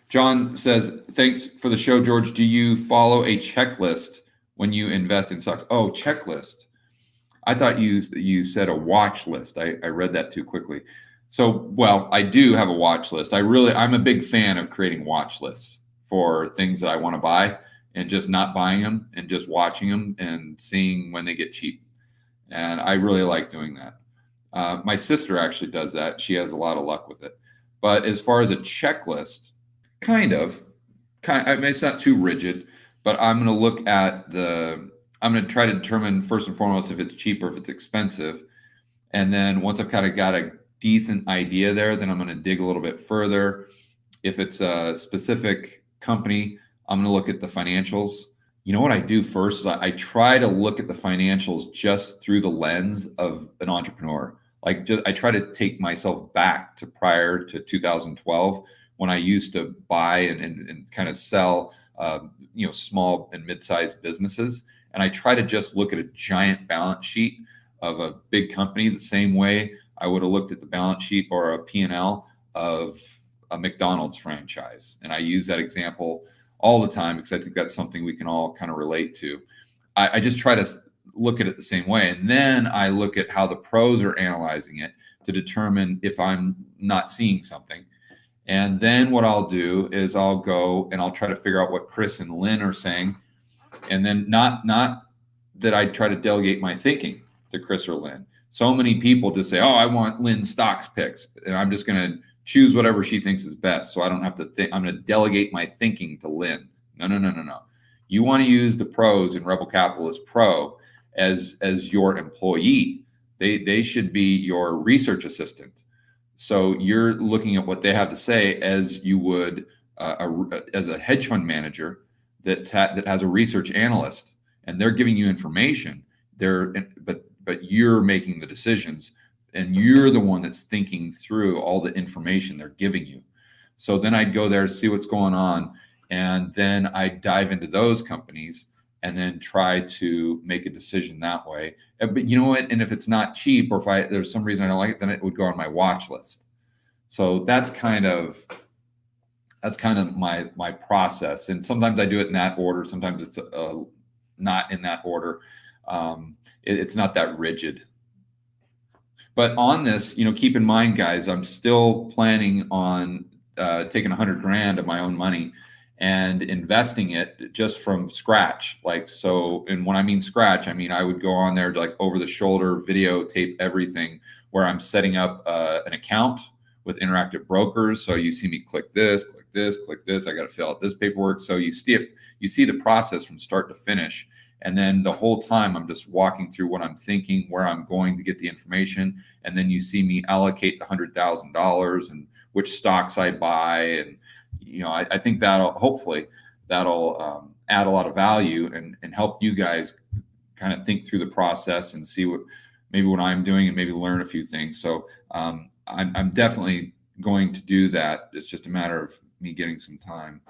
John says, thanks for the show, George. Do you follow a checklist when you invest in stocks? Oh, checklist. I thought you said a watch list. I read that too quickly. So, well, I do have a watch list. I'm a big fan of creating watch lists for things that I want to buy and just not buying them and just watching them and seeing when they get cheap. And I really like doing that. My sister actually does that. She has a lot of luck with it. But as far as a checklist, kind of, I mean, it's not too rigid, but I'm going to look at I'm going to try to determine first and foremost if it's cheap or if it's expensive. And then once I've kind of got a decent idea there, then I'm going to dig a little bit further. If it's a specific company, I'm going to look at the financials. You know what I do first is I try to look at the financials just through the lens of an entrepreneur. I try to take myself back to prior to 2012 when I used to buy and kind of sell, small and mid-sized businesses. And I try to just look at a giant balance sheet of a big company the same way I would have looked at the balance sheet or a P&L of a McDonald's franchise. And I use that example all the time because I think that's something we can all kind of relate to. I just try to look at it the same way. And then I look at how the pros are analyzing it to determine if I'm not seeing something. And then what I'll do is I'll go and I'll try to figure out what Chris and Lynn are saying. And then not that I try to delegate my thinking to Chris or Lynn. So many people just say, oh, I want Lynn's stocks picks. And I'm just going to choose whatever she thinks is best. So I don't have to think. I'm going to delegate my thinking to Lynn. No. You want to use the pros in Rebel Capitalist Pro as your employee. They should be your research assistant. So you're looking at what they have to say as you would as a hedge fund manager that has a research analyst, and they're giving you information. But you're making the decisions, and you're the one that's thinking through all the information they're giving you. So then I'd go there, see what's going on, and then I'd dive into those companies and then try to make a decision that way. But you know what? And if it's not cheap, or if there's some reason I don't like it, then it would go on my watch list. So that's kind of my process. And sometimes I do it in that order. Sometimes it's not in that order. It's not that rigid. But on this, keep in mind, guys, I'm still planning on taking 100 grand of my own money and investing it just from scratch. And when I mean scratch, I mean I would go on there to over the shoulder videotape everything, where I'm setting up an account with Interactive Brokers. So you see me click this. I got to fill out this paperwork. So you see the process from start to finish. And then the whole time I'm just walking through what I'm thinking, where I'm going to get the information. And then you see me allocate the $100,000 and which stocks I buy. And, I think hopefully that'll add a lot of value and help you guys kind of think through the process and see what I'm doing and maybe learn a few things. So I'm definitely going to do that. It's just a matter of me getting some time.